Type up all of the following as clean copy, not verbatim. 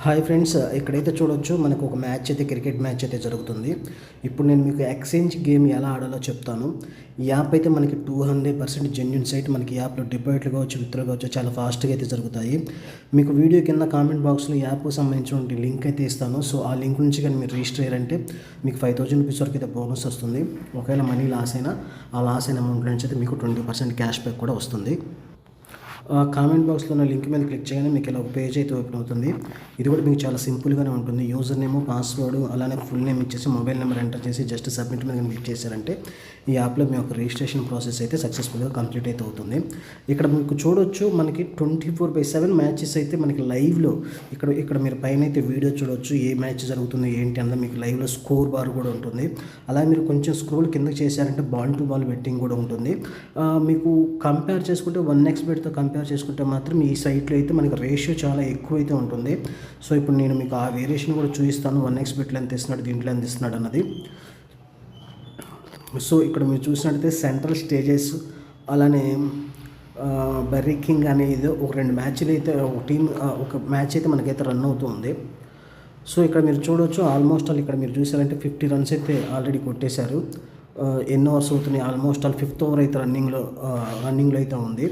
Hi friends, ఇక్కడైతే చూడొచ్చు మనకు ఒక మ్యాచ్ అయితే క్రికెట్ మ్యాచ్ అయితే జరుగుతుంది. ఇప్పుడు నేను మీకు ఎక్స్చేంజ్ గేమ్ ఎలా ఆడాలో చెప్తాను. ఈ యాప్ అయితే మనకి 200% జెన్యూన్ సైట్. మనకి యాప్లో డిపాజిట్లు కావచ్చు, విత్డ్రాల్ కావచ్చు, చాలా ఫాస్ట్గా అయితే జరుగుతాయి. మీకు వీడియో కింద కామెంట్ బాక్స్లో యాప్కి సంబంధించిన లింక్ అయితే ఇస్తాను. సో ఆ లింక్ నుంచి కానీ మీరు రిజిస్టర్ అయ్యారంటే మీకు 5000 రూపీస్ వరకు అయితే బోనస్ వస్తుంది. ఒకవేళ మనీ లాస్ అయినా ఆ లాస్ అయిన అమౌంట్ నుంచి అయితే మీకు 20% క్యాష్ బ్యాక్ కూడా వస్తుంది. కామెంట్ బాక్స్లో ఉన్న లింక్ మీద క్లిక్ చేయగానే మీకు ఇలా ఒక పేజ్ అయితే ఓపెన్ అవుతుంది. ఇది కూడా మీకు చాలా సింపుల్గానే ఉంటుంది. యూజర్ నేమ్, పాస్వర్డ్, అలానే ఫుల్ నేమ్ ఇచ్చేసి మొబైల్ నెంబర్ ఎంటర్ చేసి జస్ట్ సబ్మిట్ మీద క్లిక్ చేశారంటే ఈ యాప్లో మీ యొక్క రిజిస్ట్రేషన్ ప్రాసెస్ అయితే సక్సెస్ఫుల్గా కంప్లీట్ అయితే అవుతుంది. ఇక్కడ మీకు చూడొచ్చు, మనకి 24/7 మ్యాచెస్ అయితే మనకి లైవ్లో ఇక్కడ మీరు పైన అయితే వీడియో చూడొచ్చు. ఏ మ్యాచ్ జరుగుతుంది ఏంటి అన్నది మీకు లైవ్లో స్కోర్ బార్ కూడా ఉంటుంది. అలాగే మీరు కొంచెం స్క్రోల్ కిందకి చేశారంటే బాల్ టు బాల్ బెట్టింగ్ కూడా ఉంటుంది. మీకు కంపేర్ చేసుకుంటే 1xBetతో కంపేర్ చేసుకుంటే మాత్రం ఈ సైట్లో అయితే మనకి రేషియో చాలా ఎక్కువ అయితే ఉంటుంది. సో ఇప్పుడు నేను మీకు ఆ వేరియేషన్ కూడా చూపిస్తాను. 1xBetలో ఎంత ఇస్తున్నాడు, దీంట్లో ఎంత ఇస్తున్నాడు అన్నది. సో ఇక్కడ మీరు చూసినట్టయితే సెంట్రల్ స్టేజెస్, అలానే బర్రీ కింగ్ అనేది ఒక 2 మ్యాచ్లు అయితే ఒక మ్యాచ్ అయితే మనకైతే రన్ అవుతుంది. సో ఇక్కడ మీరు చూడవచ్చు, ఆల్మోస్ట్ ఆల్ ఇక్కడ మీరు చూసారంటే 50 రన్స్ అయితే ఆల్రెడీ కొట్టేశారు. ఎన్ని ఓవర్స్ అవుతున్నాయి, ఆల్మోస్ట్ ఆల్ 5th ఓవర్ అయితే రన్నింగ్లో అయితే ఉంది.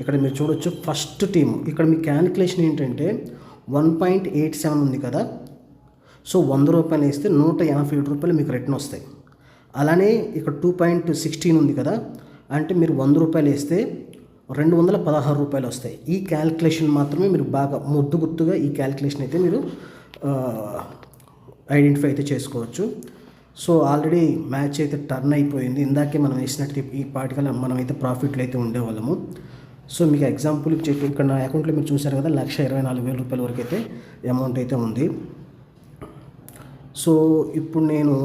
ఇక్కడ మీరు చూడొచ్చు ఫస్ట్ టీమ్. ఇక్కడ మీ క్యాలిక్యులేషన్ ఏంటంటే 1.87 ఉంది కదా. సో 100 రూపాయలు వేస్తే 187 రూపాయలు మీకు రిటర్న్ వస్తాయి. అలానే ఇక్కడ 2.16 ఉంది కదా, అంటే మీరు 100 రూపాయలు వేస్తే 216 రూపాయలు వస్తాయి. ఈ క్యాలిక్యులేషన్ మాత్రమే మీరు బాగా ముద్దు గుర్తుగా ఈ క్యాలిక్యులేషన్ అయితే మీరు ఐడెంటిఫై అయితే చేసుకోవచ్చు. సో ఆల్రెడీ మ్యాచ్ అయితే టర్న్ అయిపోయింది. ఇందాకే మనం వేసినట్టు ఈ పాటికల్లా మనం అయితే ప్రాఫిట్లు అయితే ఉండేవాళ్ళము. సో మీకు ఎగ్జాంపుల్ చెప్పి ఇక్కడ నా అకౌంట్లో మీరు చూసారు కదా, 1,24,000 రూపాయల వరకు అయితే అమౌంట్ అయితే ఉంది. సో ఇప్పుడు నేను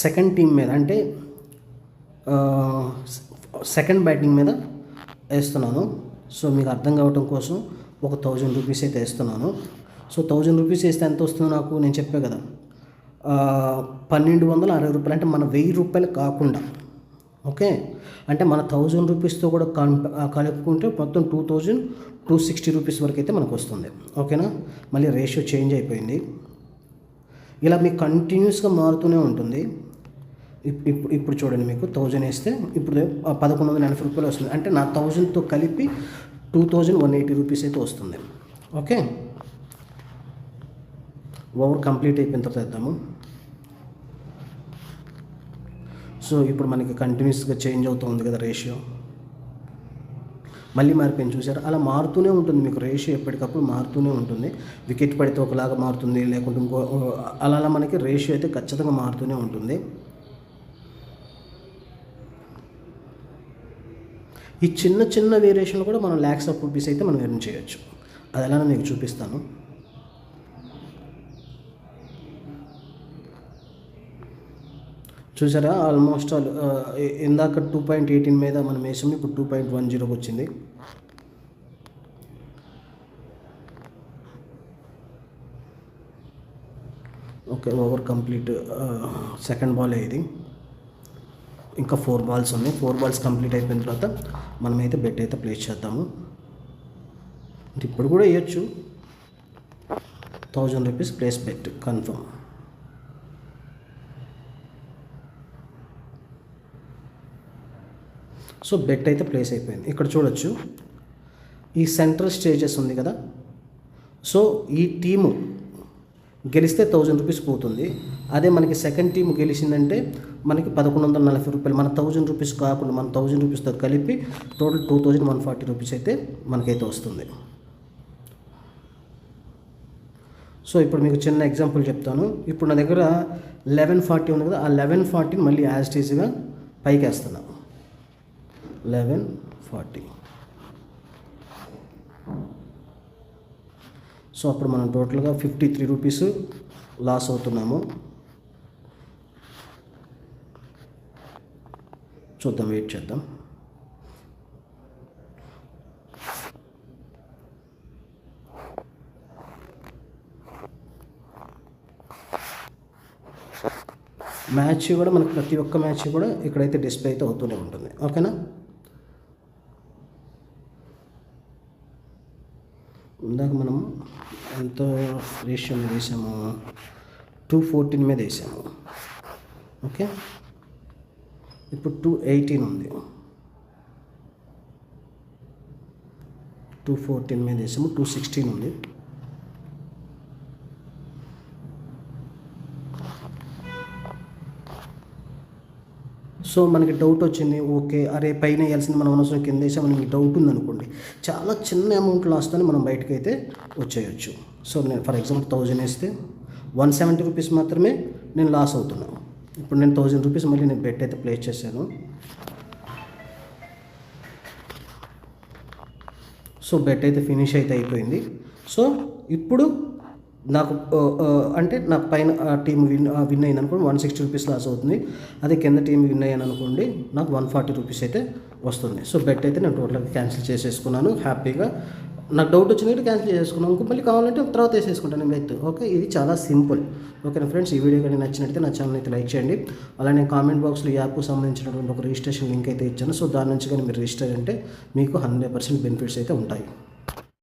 సెకండ్ టీం మీద, అంటే సెకండ్ బ్యాటింగ్ మీద వేస్తున్నాను. సో మీకు అర్థం కావటం కోసం ఒక 1000 రూపీస్ అయితే వేస్తున్నాను. సో 1000 రూపీస్ వేస్తే ఎంత వస్తుందో నాకు నేను చెప్పే కదా, 1260 రూపాయలు, అంటే మన 1000 రూపాయలు కాకుండా. ఓకే, అంటే మన 1000 రూపీస్తో కూడా కలుపుకుంటే మొత్తం 2260 రూపీస్ వరకు అయితే మనకు వస్తుంది. ఓకేనా, మళ్ళీ రేషియో చేంజ్ అయిపోయింది. ఇలా మీకు కంటిన్యూస్గా మారుతూనే ఉంటుంది. ఇప్పుడు చూడండి, మీకు 1000 వేస్తే ఇప్పుడు 1180 రూపాయలు వస్తుంది. అంటే నా 1000తో కలిపి 2180 రూపీస్ అయితే వస్తుంది. ఓకే, ఓవర్ కంప్లీట్ అయిపోయిన తర్వాత వేద్దాము. సో ఇప్పుడు మనకి కంటిన్యూస్గా చేంజ్ అవుతూ ఉంది కదా రేషియో. మళ్ళీ మారిపోయింది చూసారు. అలా మారుతూనే ఉంటుంది మీకు రేషియో, ఎప్పటికప్పుడు మారుతూనే ఉంటుంది. వికెట్ పడితే ఒకలాగా మారుతుంది, లేకుంటే ఇంకో అలా మనకి రేషియో అయితే ఖచ్చితంగా మారుతూనే ఉంటుంది. ఈ చిన్న చిన్న వేరియేషన్లు కూడా మనం lakhs of rupees అయితే మనం ఎర్న్ చేయొచ్చు. అది ఎలానో మీకు చూపిస్తాను. చూసారా, ఆల్మోస్ట్ ఆల్ ఇందాక 2.18 మీద మనం వేసాము, ఇప్పుడు 2.10కి వచ్చింది. Okay, over complete. Second ball ఇది, ఇంకా 4 బాల్స్ ఉన్నాయి. 4 బాల్స్ కంప్లీట్ అయిపోయిన తర్వాత మనమైతే బెట్ అయితే ప్లేస్ చేద్దాము. అంటే ఇప్పుడు కూడా వేయచ్చు. 1000 rupees place bet confirm. So bet అయితే ప్లేస్ అయిపోయింది. ఇక్కడ చూడొచ్చు, ఈ సెంట్రల్ స్టేజెస్ ఉంది కదా. సో ఈ టీము గెలిస్తే 1000 రూపీస్ పోతుంది. అదే మనకి సెకండ్ టీం గెలిచిందంటే మనకి 1140 రూపాయలు, మన 1000 రూపీస్ కాకుండా మన 1000 రూపీస్తో కలిపి టోటల్ 2140 రూపీస్ అయితే మనకైతే వస్తుంది. సో ఇప్పుడు మీకు చిన్న ఎగ్జాంపుల్ చెప్తాను. ఇప్పుడు నా దగ్గర 1140 ఉంది కదా, ఆ 1140 మళ్ళీ యాజ్ ఇట్ ఈజ్గా పైకి వేస్తున్నాను. 1140. సో అప్పుడు మనం టోటల్గా 53 రూపీస్ లాస్ అవుతున్నాము. చూద్దాం, వెయిట్ చేద్దాం. మ్యాచ్ కూడా మనకు ప్రతి ఒక్క మ్యాచ్ కూడా ఇక్కడైతే డిస్ప్లే అయితే అవుతూనే ఉంటుంది. ఓకేనా, ఇందాక మనం ఎంత రేషియో మీద వేసాము, 214 మీద వేసాము. ఓకే, ఇప్పుడు 218 ఉంది, 214 మీద వేసాము, 216 ఉంది. సో మనకి డౌట్ వచ్చింది, ఓకే అరే పైన వేయాల్సింది మనం అనవసరం కింద వేసామని మీకు డౌట్ ఉందనుకోండి, చాలా చిన్న అమౌంట్ లాస్తోనే మనం బయటకు అయితే వచ్చేయచ్చు. సో నేను ఫర్ ఎగ్జాంపుల్ 1000 వేస్తే 170 రూపీస్ మాత్రమే నేను లాస్ అవుతున్నాను. ఇప్పుడు నేను 1000 రూపీస్ మళ్ళీ నేను బెట్ అయితే ప్లేస్ చేశాను. సో బెట్ అయితే ఫినిష్ అయితే అయిపోయింది. సో ఇప్పుడు నాకు అంటే నాకు పైన టీం విన్ అయింది అనుకోండి 160 రూపీస్ లాస్ అవుతుంది. అదే కింద టీం విన్ అయ్యాను అనుకోండి నాకు 140 రూపీస్ అయితే వస్తుంది. సో బెట్ అయితే నేను టోటల్గా క్యాన్సిల్ చేసేసుకున్నాను హ్యాపీగా. నాకు డౌట్ వచ్చినట్టు క్యాన్సిల్ చేసుకున్నాను, ఇంకో మళ్ళీ కావాలంటే తర్వాత వేసేసుకుంటాను బెట్. ఓకే, ఇది చాలా సింపుల్. ఓకేనా ఫ్రెండ్స్, ఈ వీడియో కానీ నచ్చినట్లయితే నా ఛానల్ అయితే లైక్ చేయండి. అలానే కామెంట్ బాక్స్లో ఈ యాప్కు సంబంధించినటువంటి ఒక రిజిస్ట్రేషన్ లింక్ అయితే ఇచ్చాను. సో దాని నుంచి కానీ మీరు రిజిస్టర్ అంటే మీకు 100% బెనిఫిట్స్ అయితే ఉంటాయి.